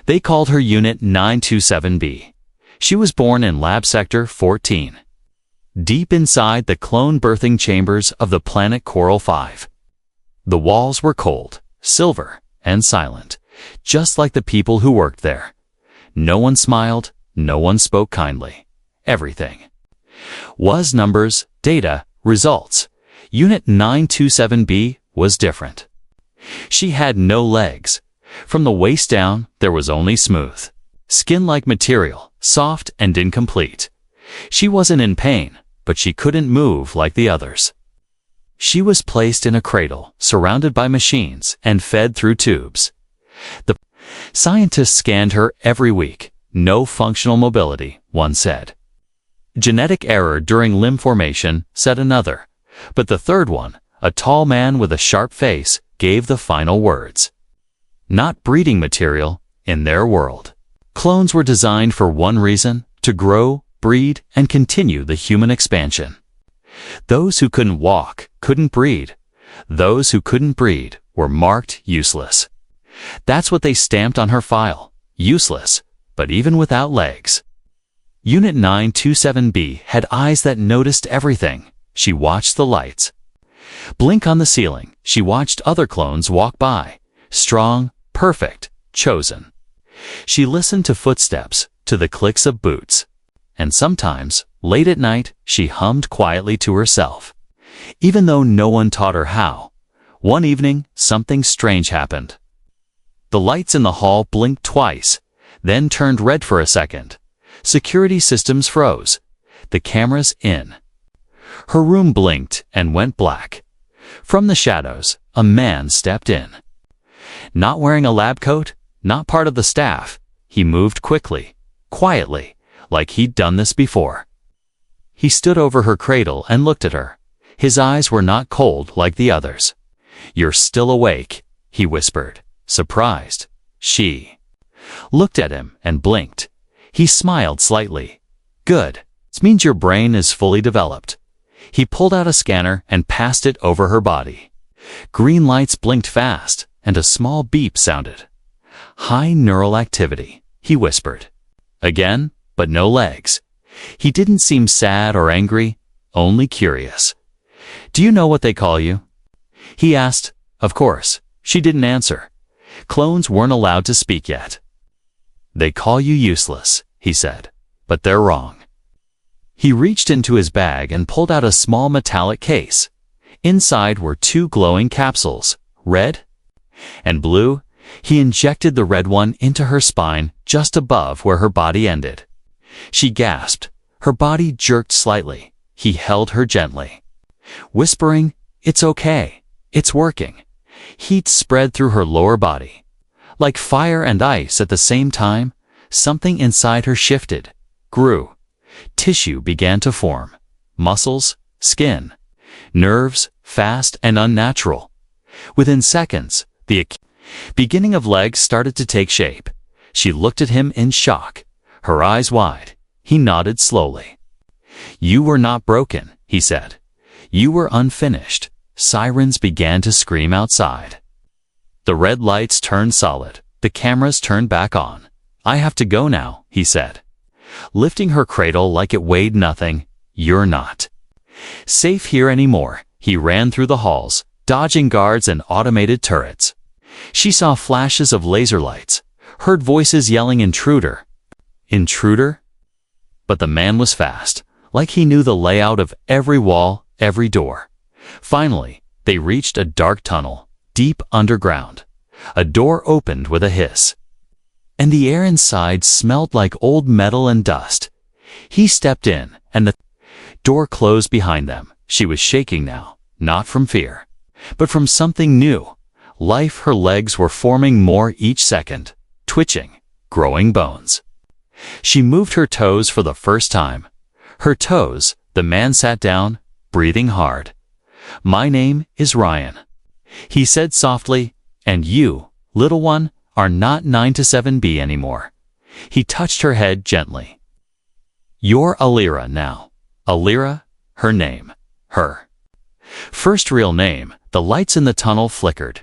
They called her Unit 927B. She was born in Lab Sector 14, deep inside the clone birthing chambers of the planet Coral 5. The walls were cold, silver, and silent, just like the people who worked there. No one smiled, no one spoke kindly. Everything was numbers, data, results. Unit 927B was different. She had no legs. From the waist down, there was only smooth, skin-like material, soft and incomplete. She wasn't in pain, but she couldn't move like the others. She was placed in a cradle, surrounded by machines, and fed through tubes. The scientists scanned her every week. No functional mobility, one said. Genetic error during limb formation, said another. But the third one, a tall man with a sharp face, gave the final words. Not breeding material in their world. Clones were designed for one reason: to grow, breed, and continue the human expansion. Those who couldn't walk couldn't breed. Those who couldn't breed were marked useless. That's what they stamped on her file. Useless, but even without legs. Unit 927B had eyes that noticed everything. She watched the lights blink on the ceiling. She watched other clones walk by, strong, perfect, chosen. She listened to footsteps, to the clicks of boots. And sometimes, late at night, she hummed quietly to herself, even though no one taught her how. One evening, something strange happened. The lights in the hall blinked twice, then turned red for a second. Security systems froze. The cameras in. Her room blinked and went black. From the shadows, a man stepped in. Not wearing a lab coat, not part of the staff. He moved quickly, quietly, like he'd done this before. He stood over her cradle and looked at her. His eyes were not cold like the others. "You're still awake," he whispered, surprised. She looked at him and blinked. He smiled slightly. "Good. It means your brain is fully developed." He pulled out a scanner and passed it over her body. Green lights blinked fast, and a small beep sounded. "High neural activity," he whispered. Again, but no legs. He didn't seem sad or angry, only curious. "Do you know what they call you?" he asked. Of course, she didn't answer. Clones weren't allowed to speak yet. "They call you useless," he said, "but they're wrong." He reached into his bag and pulled out a small metallic case. Inside were two glowing capsules, red and blue. He injected the red one into her spine just above where her body ended. She gasped. Her body jerked slightly. He held her gently, whispering, "It's okay. It's working." Heat spread through her lower body. Like fire and ice at the same time, something inside her shifted, grew. Tissue began to form. Muscles, skin, nerves, fast and unnatural. Within seconds, the beginning of legs started to take shape. She looked at him in shock, her eyes wide. He nodded slowly. "You were not broken," he said. "You were unfinished." Sirens began to scream outside. The red lights turned solid. The cameras turned back on. "I have to go now," he said, lifting her cradle like it weighed nothing. "You're not safe here anymore." He ran through the halls, dodging guards and automated turrets. She saw flashes of laser lights, heard voices yelling, "Intruder! Intruder!" But the man was fast, like he knew the layout of every wall, every door. Finally, they reached a dark tunnel, deep underground. A door opened with a hiss, and the air inside smelled like old metal and dust. He stepped in, and the door closed behind them. She was shaking now, not from fear, but from something new. Life. Her legs were forming more each second, twitching, growing bones. She moved her toes for the first time. Her toes. The man sat down, breathing hard. "My name is Ryan," he said softly, "and you, little one, are not 927B anymore." He touched her head gently. "You're Alira now." Alira, her name, her first real name. The lights in the tunnel flickered.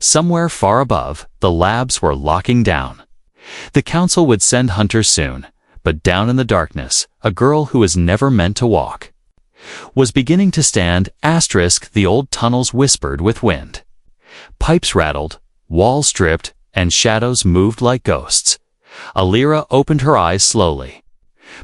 Somewhere far above, the labs were locking down. The council would send hunters soon, but down in the darkness, a girl who was never meant to walk was beginning to stand. The old tunnels whispered with wind. Pipes rattled, walls dripped, and shadows moved like ghosts. Alira opened her eyes slowly,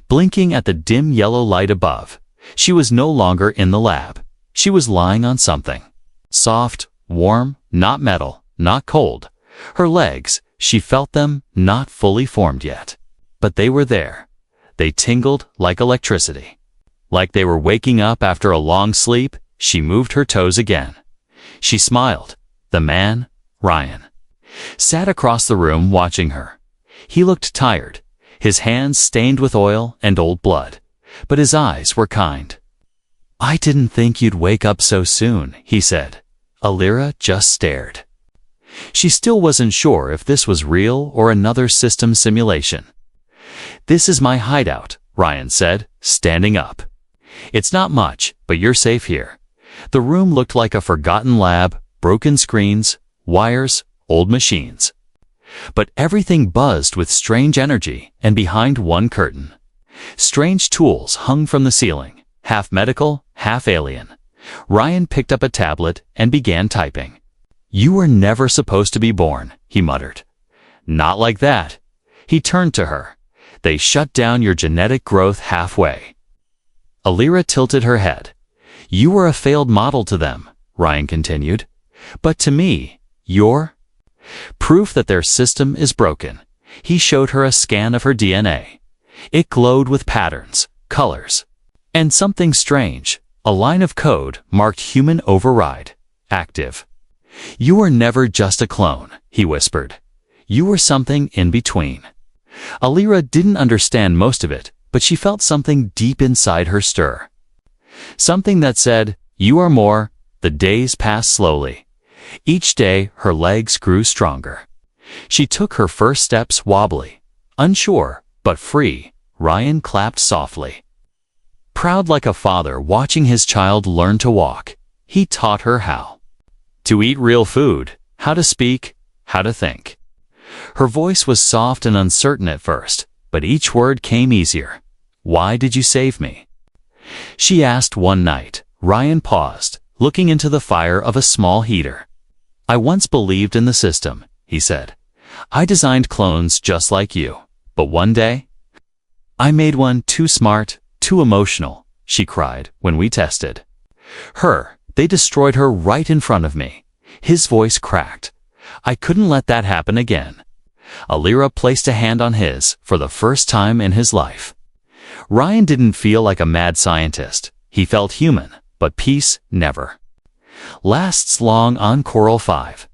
blinking at the dim yellow light above. She was no longer in the lab. She was lying on something. Soft, warm, not metal, not cold. Her legs, she felt them, not fully formed yet. But they were there. They tingled like electricity. Like they were waking up after a long sleep. She moved her toes again. She smiled. The man, Ryan, sat across the room watching her. He looked tired, his hands stained with oil and old blood, but his eyes were kind. "I didn't think you'd wake up so soon," he said. Alira just stared. She still wasn't sure if this was real or another system simulation. "This is my hideout," Ryan said, standing up. "It's not much, but you're safe here." The room looked like a forgotten lab, broken screens, wires, old machines. But everything buzzed with strange energy, and behind one curtain, strange tools hung from the ceiling, half medical, half alien. Ryan picked up a tablet and began typing. "You were never supposed to be born," he muttered. "Not like that." He turned to her. "They shut down your genetic growth halfway." Alira tilted her head. "You were a failed model to them," Ryan continued. "But to me, you're proof that their system is broken." He showed her a scan of her DNA. It glowed with patterns, colors, and something strange. A line of code marked human override, active. "You were never just a clone," he whispered. "You were something in between." Alira didn't understand most of it, but she felt something deep inside her stir. Something that said, "You are more." The days passed slowly. Each day, her legs grew stronger. She took her first steps wobbly, unsure, but free. Ryan clapped softly. Proud like a father watching his child learn to walk, he taught her how to eat real food, how to speak, how to think. Her voice was soft and uncertain at first, but each word came easier. "Why did you save me?" she asked one night. Ryan paused, looking into the fire of a small heater. "I once believed in the system," he said. "I designed clones just like you. But one day, I made one too smart, too emotional," she cried when we tested her. "They destroyed her right in front of me." His voice cracked. "I couldn't let that happen again." Alira placed a hand on his for the first time in his life. Ryan didn't feel like a mad scientist. He felt human, but peace never lasts long on Coral 5.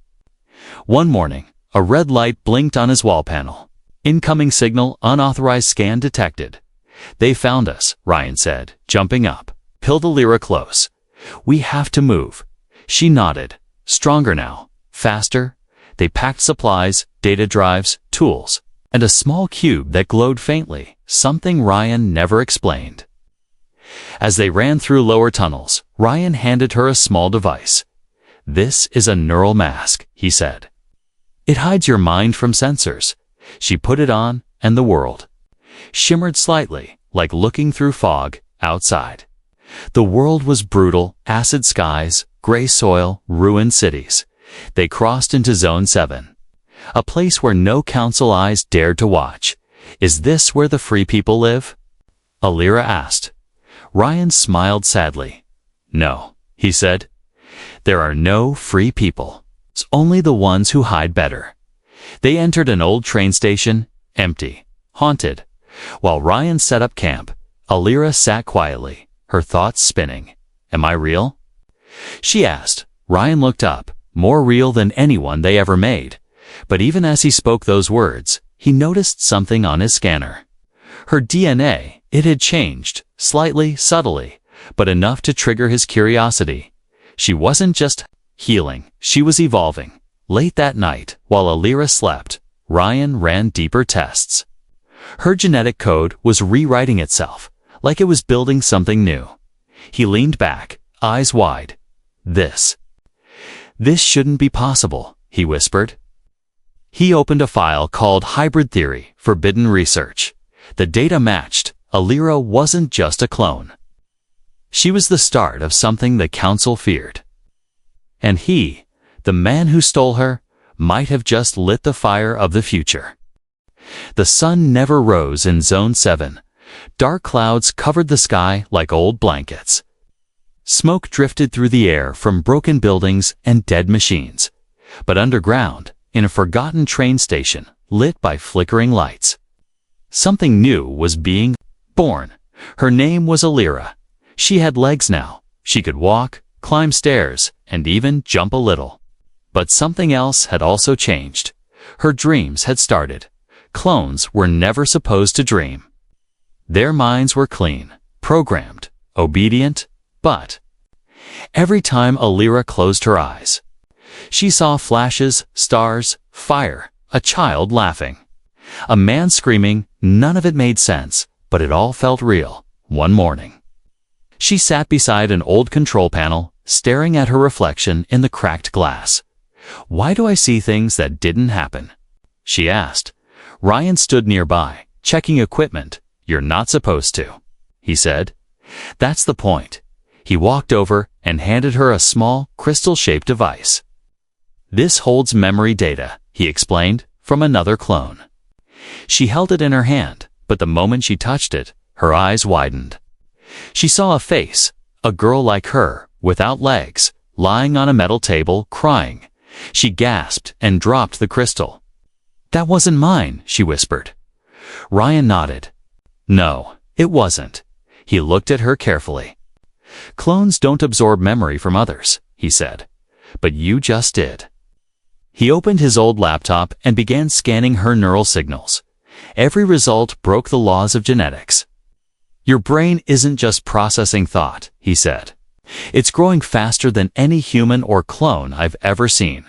One morning, a red light blinked on his wall panel. "Incoming signal, unauthorized scan detected." "They found us," Ryan said, jumping up. Pulled Alira close. "We have to move." She nodded. Stronger now, faster. They packed supplies, data drives, tools, and a small cube that glowed faintly, something Ryan never explained. As they ran through lower tunnels, Ryan handed her a small device. "This is a neural mask," he said. "It hides your mind from sensors." She put it on, and the world shimmered slightly, like looking through fog, outside. The world was brutal, acid skies, gray soil, ruined cities. They crossed into Zone 7, a place where no council eyes dared to watch. "Is this where the free people live?" Alira asked. Ryan smiled sadly. "No," he said. "There are no free people. It's only the ones who hide better." They entered an old train station, empty, haunted. While Ryan set up camp, Alira sat quietly, her thoughts spinning. "Am I real?" she asked. Ryan looked up, more real than anyone they ever made. But even as he spoke those words, he noticed something on his scanner. Her DNA, it had changed, slightly, subtly, but enough to trigger his curiosity. She wasn't just healing, she was evolving. Late that night, while Alira slept, Ryan ran deeper tests. Her genetic code was rewriting itself, like it was building something new. He leaned back, eyes wide. This shouldn't be possible," he whispered. He opened a file called Hybrid Theory, Forbidden Research. The data matched. Alira wasn't just a clone. She was the start of something the Council feared. And he, the man who stole her, might have just lit the fire of the future. The sun never rose in Zone 7. Dark clouds covered the sky like old blankets. Smoke drifted through the air from broken buildings and dead machines. But underground, in a forgotten train station, lit by flickering lights, something new was being born. Her name was Alira. She had legs now. She could walk, climb stairs, and even jump a little. But something else had also changed. Her dreams had started. Clones were never supposed to dream. Their minds were clean, programmed, obedient, but every time Alira closed her eyes, she saw flashes, stars, fire, a child laughing, a man screaming. None of it made sense, but it all felt real. One morning, she sat beside an old control panel, staring at her reflection in the cracked glass. "Why do I see things that didn't happen?" she asked. Ryan stood nearby, checking equipment. "You're not supposed to," he said. "That's the point." He walked over and handed her a small, crystal-shaped device. "This holds memory data," he explained, "from another clone." She held it in her hand, but the moment she touched it, her eyes widened. She saw a face, a girl like her, without legs, lying on a metal table, crying. She gasped and dropped the crystal. "That wasn't mine," she whispered. Ryan nodded. "No, it wasn't." He looked at her carefully. "Clones don't absorb memory from others," he said. "But you just did." He opened his old laptop and began scanning her neural signals. Every result broke the laws of genetics. "Your brain isn't just processing thought," he said. "It's growing faster than any human or clone I've ever seen."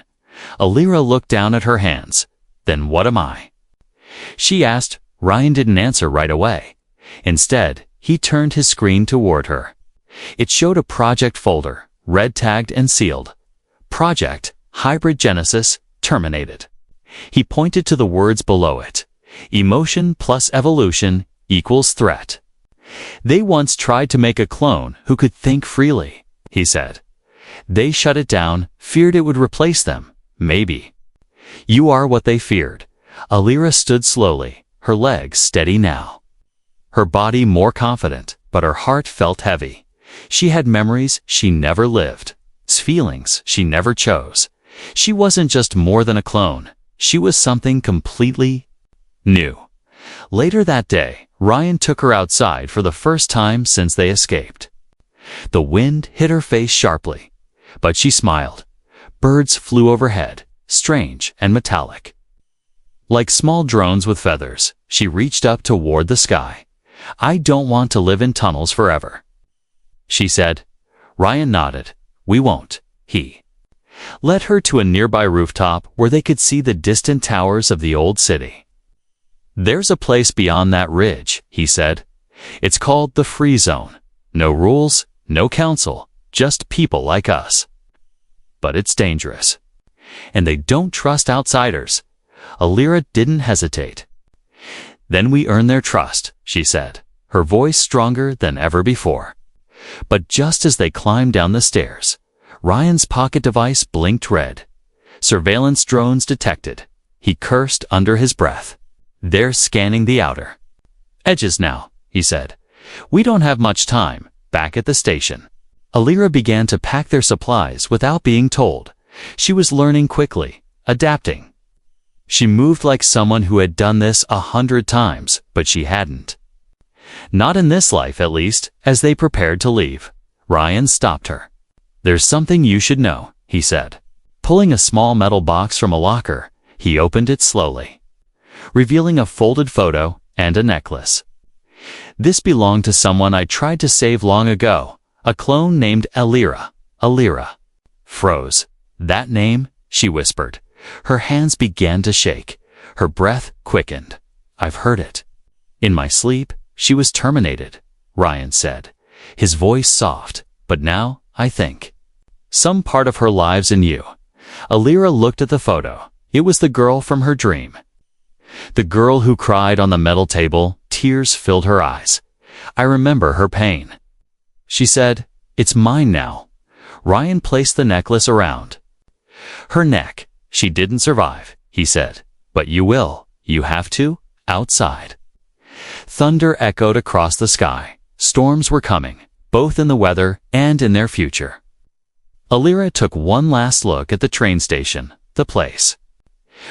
Alira looked down at her hands. "Then what am I?" she asked. Ryan didn't answer right away. Instead, he turned his screen toward her. It showed a project folder, red-tagged and sealed. Project, Hybrid Genesis, terminated. He pointed to the words below it. Emotion plus evolution equals threat. "They once tried to make a clone who could think freely," he said. "They shut it down, feared it would replace them. Maybe. You are what they feared." Alira stood slowly, her legs steady now. Her body more confident, but her heart felt heavy. She had memories she never lived, feelings she never chose. She wasn't just more than a clone. She was something completely new. Later that day, Ryan took her outside for the first time since they escaped. The wind hit her face sharply, but she smiled. Birds flew overhead, strange and metallic. Like small drones with feathers, she reached up toward the sky. "I don't want to live in tunnels forever," she said. Ryan nodded. "We won't." He led her to a nearby rooftop where they could see the distant towers of the old city. "There's a place beyond that ridge," he said. "It's called the Free Zone. No rules, no council, just people like us. But it's dangerous. And they don't trust outsiders." Alira didn't hesitate. "Then we earn their trust," she said, her voice stronger than ever before. But just as they climbed down the stairs, Ryan's pocket device blinked red. Surveillance drones detected. He cursed under his breath. "They're scanning the outer edges now," he said. "We don't have much time." Back at the station, Alira began to pack their supplies without being told. She was learning quickly, adapting. She moved like someone who had done this 100 times, but she hadn't. Not in this life, at least. As they prepared to leave, Ryan stopped her. "There's something you should know," he said. Pulling a small metal box from a locker, he opened it slowly, revealing a folded photo and a necklace. "This belonged to someone I tried to save long ago, a clone named Alira." Alira froze. "That name?" she whispered. Her hands began to shake. Her breath quickened. "I've heard it. In my sleep, she was terminated," Ryan said, his voice soft. "But now, I think some part of her lives in you." Alira looked at the photo. It was the girl from her dream. The girl who cried on the metal table, tears filled her eyes. I remember her pain. She said, "It's mine now." Ryan placed the necklace around her neck. "She didn't survive," he said. "But you will. You have to, outside." Thunder echoed across the sky. Storms were coming, both in the weather and in their future. Alira took one last look at the train station, the place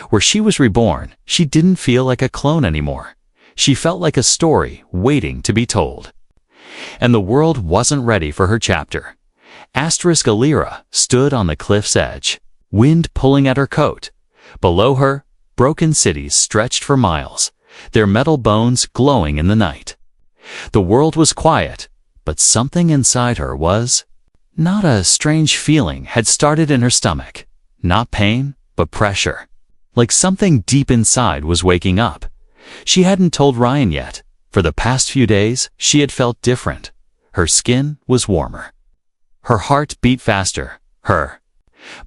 where she was reborn. She didn't feel like a clone anymore. She felt like a story waiting to be told. And the world wasn't ready for her chapter. Alira stood on the cliff's edge, wind pulling at her coat. Below her, broken cities stretched for miles, their metal bones glowing in the night. The world was quiet, but something inside her was not. A strange feeling had started in her stomach. Not pain, but pressure. Like something deep inside was waking up. She hadn't told Ryan yet. For the past few days, she had felt different. Her skin was warmer. Her heart beat faster. Her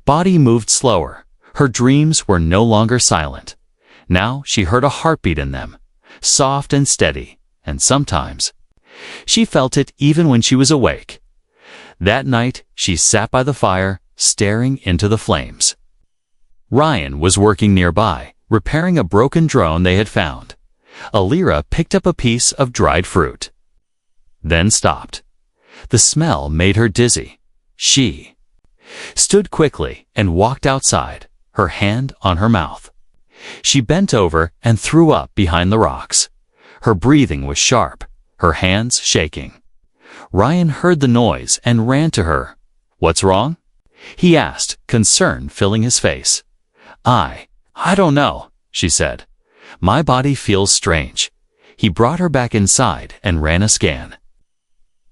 body moved slower. Her dreams were no longer silent. Now she heard a heartbeat in them, soft and steady, and sometimes she felt it even when she was awake. That night, she sat by the fire, staring into the flames. Ryan was working nearby, repairing a broken drone they had found. Alira picked up a piece of dried fruit, then stopped. The smell made her dizzy. She stood quickly and walked outside, her hand on her mouth. She bent over and threw up behind the rocks. Her breathing was sharp, her hands shaking. Ryan heard the noise and ran to her. "What's wrong?" he asked, concern filling his face. I don't know," she said. "My body feels strange." He brought her back inside and ran a scan.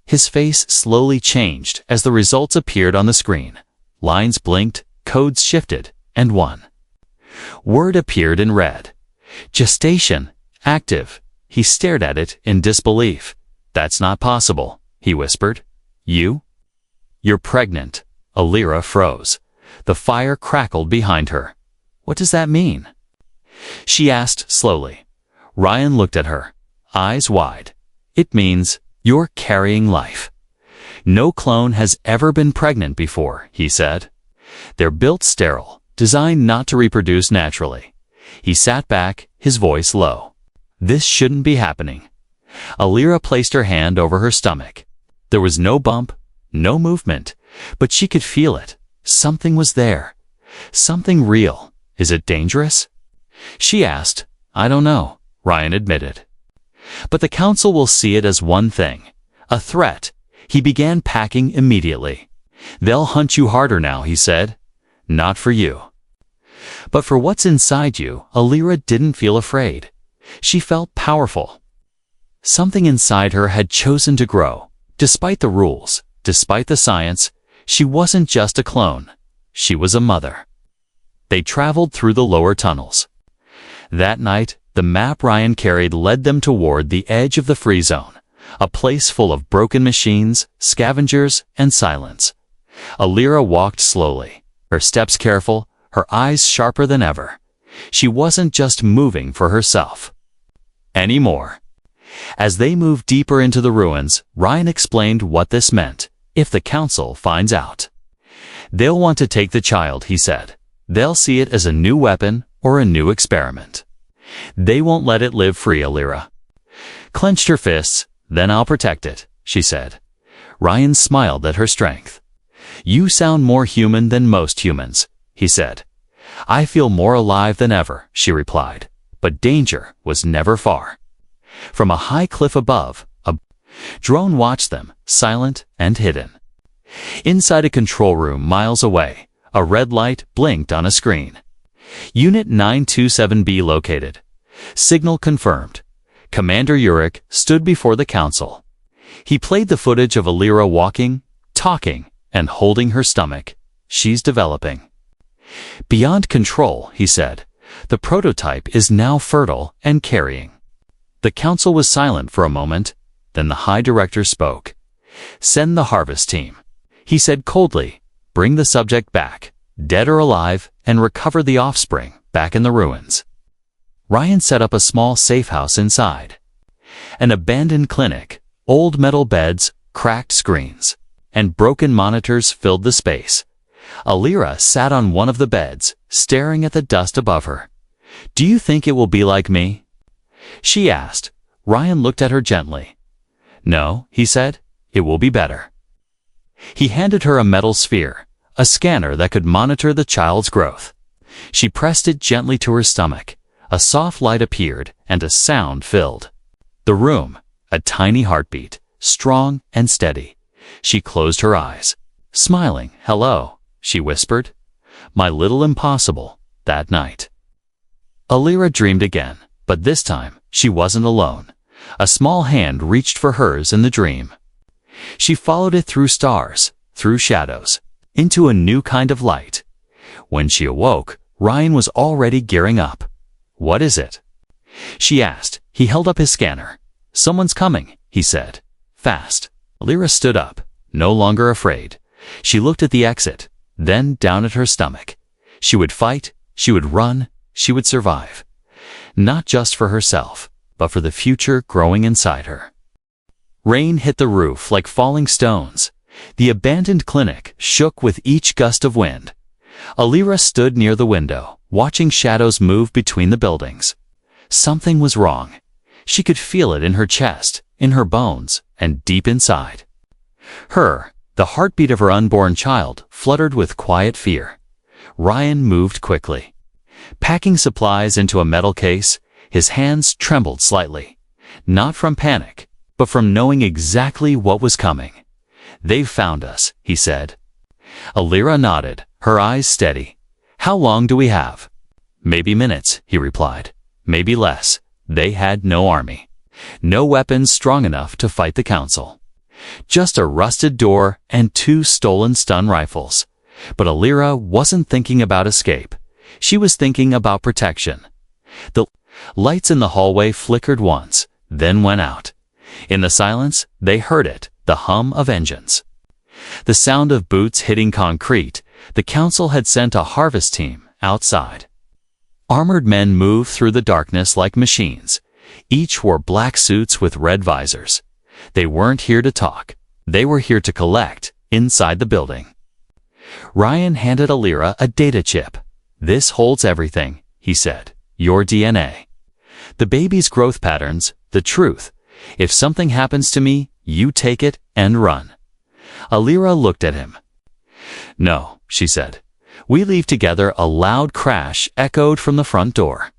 His face slowly changed as the results appeared on the screen. Lines blinked, codes shifted, and one word appeared in red. "Gestation, active." He stared at it in disbelief. "That's not possible," he whispered. You're pregnant." Alira froze. The fire crackled behind her. "What does that mean?" she asked slowly. Ryan looked at her, eyes wide. "It means you're carrying life. No clone has ever been pregnant before," he said. "They're built sterile, designed not to reproduce naturally." He sat back, his voice low. "This shouldn't be happening." Alira placed her hand over her stomach. There was no bump, no movement, but she could feel it. Something was there. Something real. "Is it dangerous?" she asked. "I don't know," Ryan admitted. "But the council will see it as one thing, a threat." He began packing immediately. "They'll hunt you harder now," he said. "Not for you, but for what's inside you." Alira didn't feel afraid. She felt powerful. Something inside her had chosen to grow. Despite the rules, despite the science, she wasn't just a clone. She was a mother. They traveled through the lower tunnels. That night, the map Ryan carried led them toward the edge of the free zone, a place full of broken machines, scavengers, and silence. Alira walked slowly, her steps careful, her eyes sharper than ever. She wasn't just moving for herself anymore. As they moved deeper into the ruins, Ryan explained what this meant. "If the council finds out, they'll want to take the child," he said. "They'll see it as a new weapon or a new experiment. They won't let it live free." Alira clenched her fists. "Then I'll protect it," she said. Ryan smiled at her strength. "You sound more human than most humans," he said. "I feel more alive than ever," she replied. But danger was never far. From a high cliff above, a drone watched them, silent and hidden. Inside a control room miles away, a red light blinked on a screen. "Unit 927B located. Signal confirmed." Commander Urich stood before the council. He played the footage of Alira walking, talking, and holding her stomach. "She's developing beyond control," he said. "The prototype is now fertile and carrying." The council was silent for a moment. Then the High Director spoke. "Send the harvest team," he said coldly. "Bring the subject back." dead or alive, and recover the offspring back in the ruins. Ryan set up a small safe house inside. An abandoned clinic, old metal beds, cracked screens, and broken monitors filled the space. Alira sat on one of the beds, staring at the dust above her. "Do you think it will be like me?" she asked. Ryan looked at her gently. "No," he said, "it will be better." He handed her a metal sphere, a scanner that could monitor the child's growth. She pressed it gently to her stomach. A soft light appeared, and a sound filled the room, a tiny heartbeat, strong and steady. She closed her eyes. Smiling, "Hello," she whispered. "My little impossible," that night. Alira dreamed again, but this time she wasn't alone. A small hand reached for hers in the dream. She followed it through stars, through shadows, into a new kind of light. When she awoke, Ryan was already gearing up. "What is it?" she asked. He held up his scanner. "Someone's coming," he said. "Fast." Alira stood up, no longer afraid. She looked at the exit, then down at her stomach. She would fight, she would run, she would survive. Not just for herself, but for the future growing inside her. Rain hit the roof like falling stones. The abandoned clinic shook with each gust of wind. Alira stood near the window, watching shadows move between the buildings. Something was wrong. She could feel it in her chest, in her bones, and deep inside. The heartbeat of her unborn child, fluttered with quiet fear. Ryan moved quickly. Packing supplies into a metal case, his hands trembled slightly. Not from panic, but from knowing exactly what was coming. "They've found us," he said. Alira nodded, her eyes steady. "How long do we have?" "Maybe minutes," he replied. "Maybe less." They had no army. No weapons strong enough to fight the council. Just a rusted door and 2 stolen stun rifles. But Alira wasn't thinking about escape. She was thinking about protection. The lights in the hallway flickered once, then went out. In the silence, they heard it, the hum of engines. The sound of boots hitting concrete. The council had sent a harvest team outside. Armored men moved through the darkness like machines. Each wore black suits with red visors. They weren't here to talk. They were here to collect, inside the building. Ryan handed Alira a data chip. "This holds everything," he said. "Your DNA. The baby's growth patterns, the truth. If something happens to me, you take it and run." Alira looked at him. "No," she said. "We leave together." A loud crash echoed from the front door.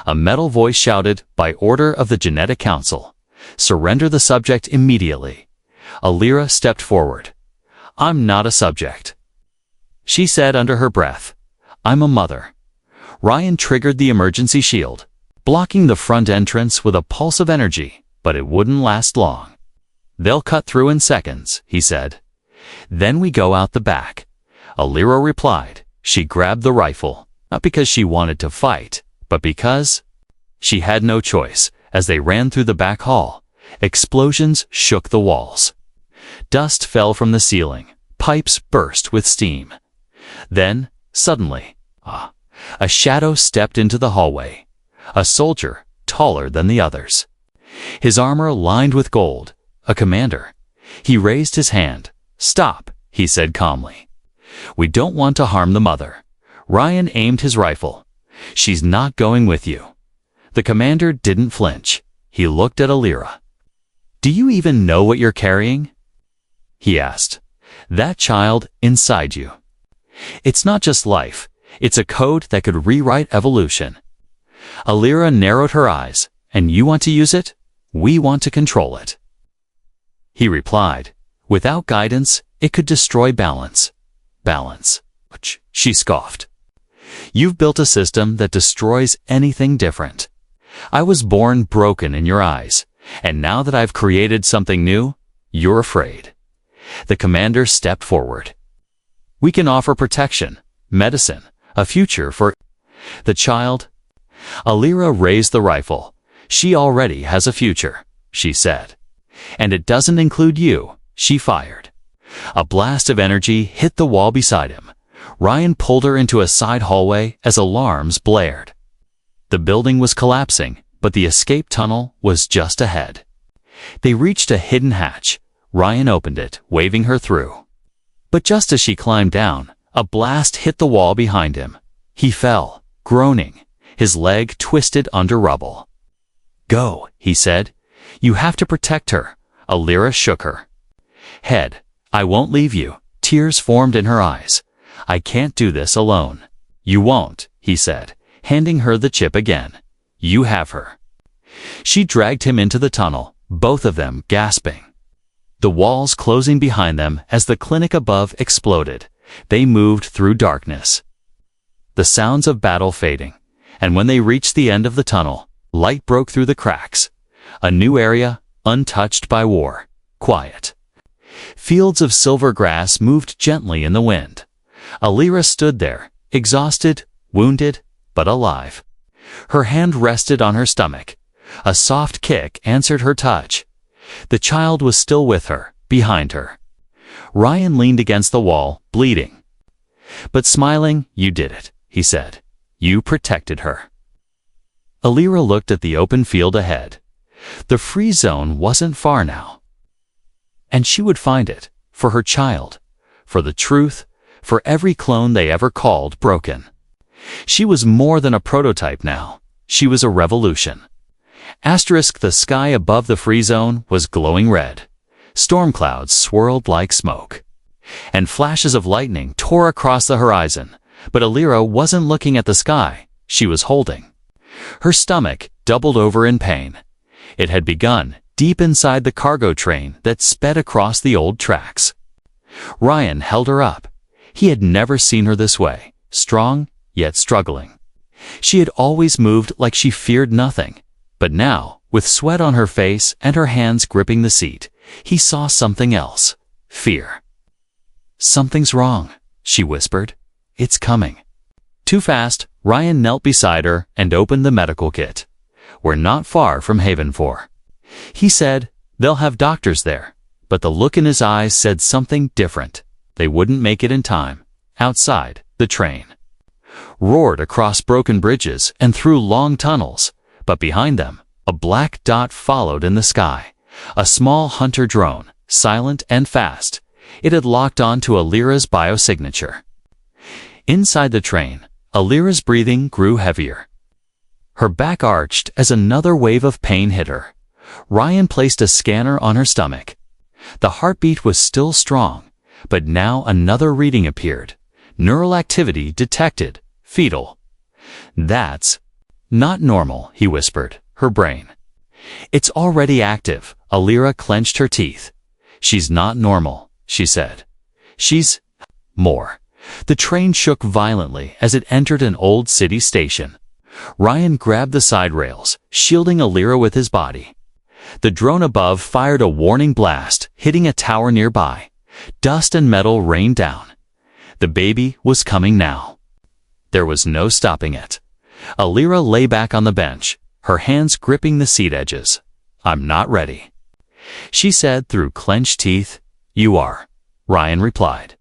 A metal voice shouted, "By order of the Genetic Council, surrender the subject immediately." Alira stepped forward. "I'm not a subject," she said under her breath. "I'm a mother." Ryan triggered the emergency shield, blocking the front entrance with a pulse of energy, but it wouldn't last long. "They'll cut through in seconds," he said. "Then we go out the back." Alira replied. She grabbed the rifle, not because she wanted to fight, but because she had no choice. As they ran through the back hall, explosions shook the walls. Dust fell from the ceiling. Pipes burst with steam. Then, suddenly, a shadow stepped into the hallway. A soldier, taller than the others. His armor lined with gold. A commander. He raised his hand. "Stop," he said calmly. "We don't want to harm the mother." Ryan aimed his rifle. "She's not going with you." The commander didn't flinch. He looked at Alira. "Do you even know what you're carrying?" he asked. "That child inside you. It's not just life. It's a code that could rewrite evolution." Alira narrowed her eyes. "And you want to use it? We want to control it." He replied. "Without guidance, it could destroy balance." "Balance," she scoffed. "You've built a system that destroys anything different. I was born broken in your eyes, and now that I've created something new, you're afraid." The commander stepped forward. "We can offer protection, medicine, a future for the child." Alira raised the rifle. "She already has a future," she said. "And it doesn't include you." She fired. A blast of energy hit the wall beside him. Ryan pulled her into a side hallway as alarms blared. The building was collapsing, but the escape tunnel was just ahead. They reached a hidden hatch. Ryan opened it, waving her through. But just as she climbed down, a blast hit the wall behind him. He fell, groaning, his leg twisted under rubble. "Go," he said. "You have to protect her." Alira shook her head. "I won't leave you." Tears formed in her eyes. "I can't do this alone." "You won't," he said, handing her the chip again. "You have her." She dragged him into the tunnel, both of them gasping. The walls closing behind them as the clinic above exploded. They moved through darkness, the sounds of battle fading, and when they reached the end of the tunnel, light broke through the cracks. A new area, untouched by war, quiet. Fields of silver grass moved gently in the wind. Alira stood there, exhausted, wounded, but alive. Her hand rested on her stomach. A soft kick answered her touch. The child was still with her, behind her. Ryan leaned against the wall, bleeding, but smiling. "You did it," he said. "You protected her." Alira looked at the open field ahead. The free zone wasn't far now. And she would find it, for her child, for the truth, for every clone they ever called broken. She was more than a prototype now. She was a revolution. The sky above the free zone was glowing red. Storm clouds swirled like smoke, and flashes of lightning tore across the horizon. But Alira wasn't looking at the sky. She was holding. Her stomach doubled over in pain. It had begun deep inside the cargo train that sped across the old tracks. Ryan held her up. He had never seen her this way, strong yet struggling. She had always moved like she feared nothing. But now, with sweat on her face and her hands gripping the seat, he saw something else. Fear. "Something's wrong," she whispered. "It's coming." Too fast, Ryan knelt beside her and opened the medical kit. "We're not far from Haven 4. He said, "They'll have doctors there." But the look in his eyes said something different. They wouldn't make it in time. Outside, the train roared across broken bridges and through long tunnels. But behind them, a black dot followed in the sky. A small hunter drone, silent and fast. It had locked on to Alira's biosignature. Inside the train, Alira's breathing grew heavier. Her back arched as another wave of pain hit her. Ryan placed a scanner on her stomach. The heartbeat was still strong, but now another reading appeared. Neural activity detected. Fetal. "That's not normal," he whispered. "Her brain. It's already active." Alira clenched her teeth. "She's not normal," she said. "She's more." The train shook violently as it entered an old city station. Ryan grabbed the side rails, shielding Alira with his body. The drone above fired a warning blast, hitting a tower nearby. Dust and metal rained down. The baby was coming now. There was no stopping it. Alira lay back on the bench, her hands gripping the seat edges. "I'm not ready," she said through clenched teeth. "You are," Ryan replied.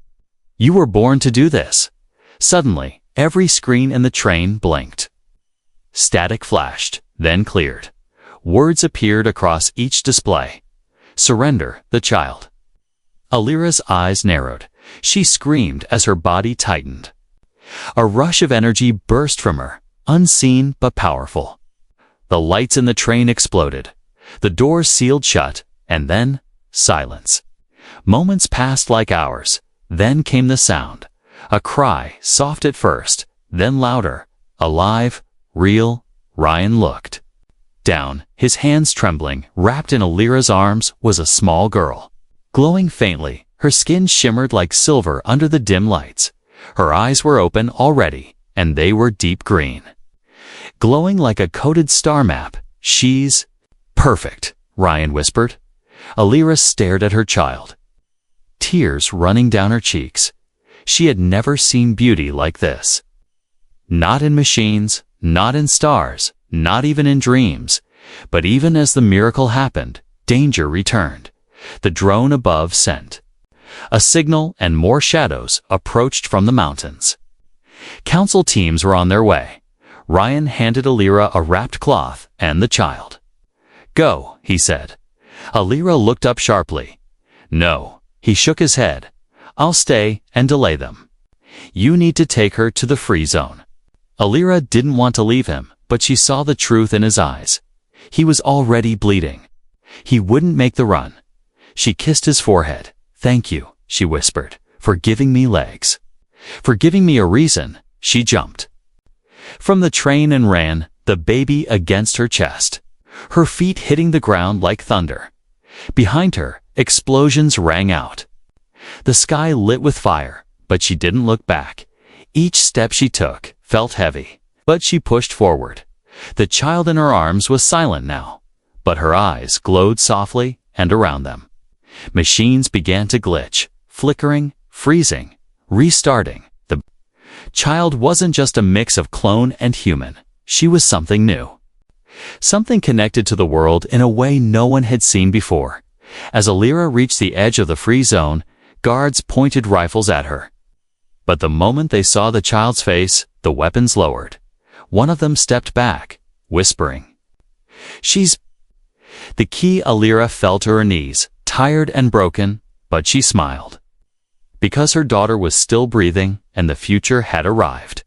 "You were born to do this." Suddenly, every screen in the train blinked. Static flashed, then cleared. Words appeared across each display. "Surrender the child." Alira's eyes narrowed. She screamed as her body tightened. A rush of energy burst from her, unseen but powerful. The lights in the train exploded. The doors sealed shut, and then silence. Moments passed like hours. Then came the sound. A cry, soft at first, then louder. Alive, real. Ryan looked down, his hands trembling. Wrapped in Alira's arms was a small girl. Glowing faintly, her skin shimmered like silver under the dim lights. Her eyes were open already, and they were deep green, glowing like a coated star map. "She's perfect," Ryan whispered. Alira stared at her child, tears running down her cheeks. She had never seen beauty like this. Not in machines, not in stars, not even in dreams. But even as the miracle happened, danger returned. The drone above sent A signal and more shadows approached from the mountains. Council teams were on their way. Ryan handed Alira a wrapped cloth and the child. "Go," he said. Alira looked up sharply. "No." He shook his head. "I'll stay and delay them. You need to take her to the free zone." Alira didn't want to leave him, but she saw the truth in his eyes. He was already bleeding. He wouldn't make the run. She kissed his forehead. "Thank you," she whispered, "for giving me legs. For giving me a reason." She jumped from the train and ran, the baby against her chest, her feet hitting the ground like thunder. Behind her, explosions rang out. The sky lit with fire, but she didn't look back. Each step she took felt heavy, but she pushed forward. The child in her arms was silent now, but her eyes glowed softly, and around them machines began to glitch, flickering, freezing, restarting. The child wasn't just a mix of clone and human. She was something new. Something connected to the world in a way no one had seen before. As Alira reached the edge of the free zone, guards pointed rifles at her. But the moment they saw the child's face, the weapons lowered. One of them stepped back, whispering, "She's..." The key Alira fell to her knees, tired and broken, but she smiled. Because her daughter was still breathing and the future had arrived.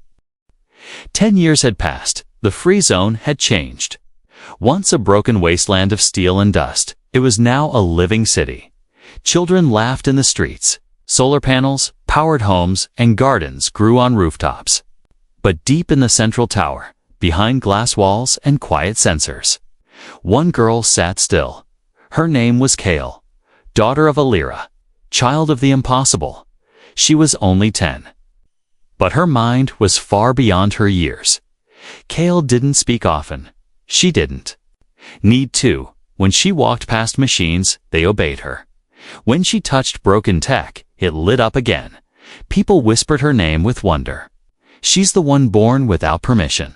10 years had passed. The free zone had changed. Once a broken wasteland of steel and dust, it was now a living city. Children laughed in the streets. Solar panels, powered homes, and gardens grew on rooftops. But deep in the central tower, behind glass walls and quiet sensors, one girl sat still. Her name was Kale, daughter of Alira, child of the impossible. She was only 10. But her mind was far beyond her years. Kale didn't speak often. She didn't need to. When she walked past machines, they obeyed her. When she touched broken tech, it lit up again. People whispered her name with wonder. She's the one born without permission.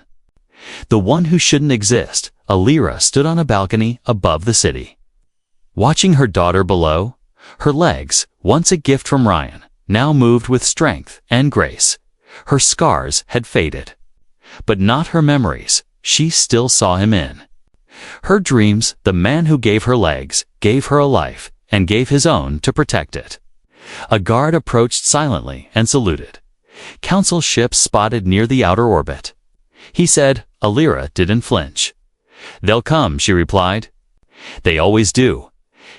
The one who shouldn't exist. Alira stood on a balcony above the city, watching her daughter below. Her legs, once a gift from Ryan, now moved with strength and grace. Her scars had faded, but not her memories. She still saw him in her dreams. The man who gave her legs, gave her a life, and gave his own to protect it. A guard approached silently and saluted. Council ships spotted near the outer orbit. He said. Alira didn't flinch. "They'll come," she replied. "They always do."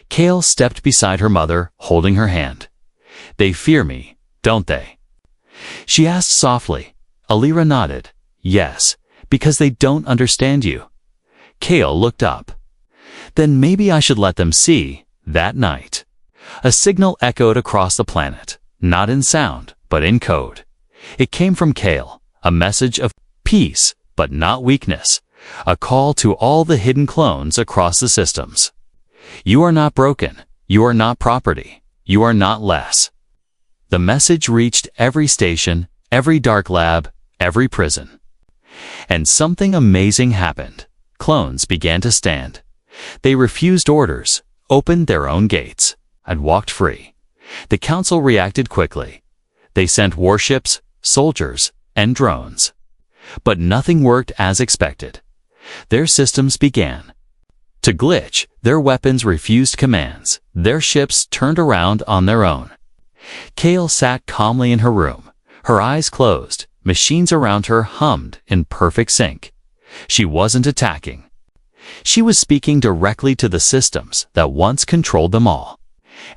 Kale stepped beside her mother, holding her hand. "They fear me, don't they?" she asked softly. Alira nodded. "Yes, because they don't understand you." Kale looked up. "Then maybe I should let them see." That night, a signal echoed across the planet, not in sound, but in code. It came from Kale, a message of peace, but not weakness, a call to all the hidden clones across the systems. You are not broken. You are not property. You are not less. The message reached every station, every dark lab, every prison. And something amazing happened. Clones began to stand. They refused orders, opened their own gates, and walked free. The council reacted quickly. They sent warships, soldiers, and drones. But nothing worked as expected. Their systems began to glitch. Their weapons refused commands. Their ships turned around on their own. Kale sat calmly in her room, her eyes closed. Machines around her hummed in perfect sync. She wasn't attacking. She was speaking directly to the systems that once controlled them all.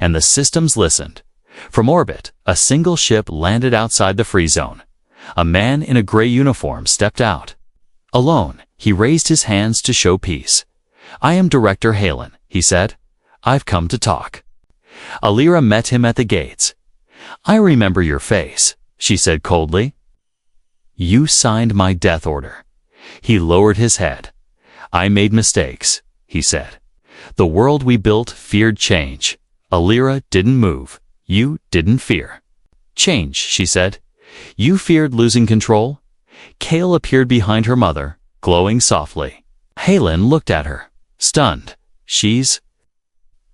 And the systems listened. From orbit, a single ship landed outside the free zone. A man in a gray uniform stepped out. Alone, he raised his hands to show peace. "I am Director Halen," he said. "I've come to talk." Alira met him at the gates. "I remember your face," she said coldly. "You signed my death order." He lowered his head. "I made mistakes," he said. "The world we built feared change. Alira didn't move. You didn't fear change," she said. "You feared losing control." Kale appeared behind her mother, glowing softly. Halen looked at her, stunned. "She's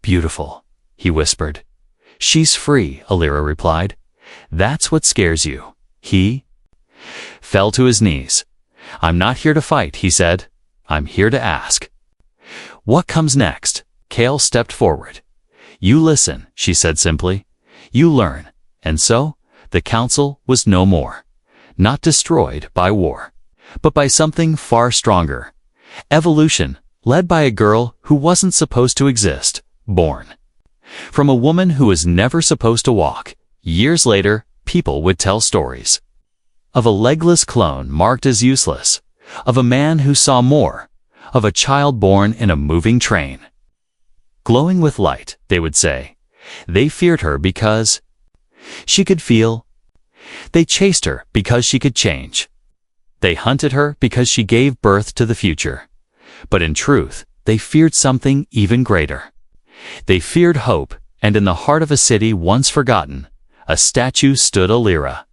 beautiful," he whispered. She's free, Alira replied. That's what scares you. He fell to his knees. I'm not here to fight, he said. I'm here to ask. What comes next? Kale stepped forward. You listen, she said simply. You learn. And so, the council was no more. Not destroyed by war, but by something far stronger. Evolution, led by a girl who wasn't supposed to exist, born. From a woman who was never supposed to walk, years later, people would tell stories. Of a legless clone marked as useless, of a man who saw more, of a child born in a moving train. Glowing with light, they would say. They feared her because she could feel. They chased her because she could change. They hunted her because she gave birth to the future. But in truth, they feared something even greater. They feared hope, and in the heart of a city once forgotten, a statue stood Alira,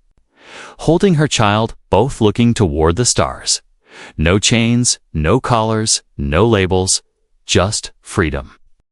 holding her child, both looking toward the stars. No chains, no collars, no labels, just freedom.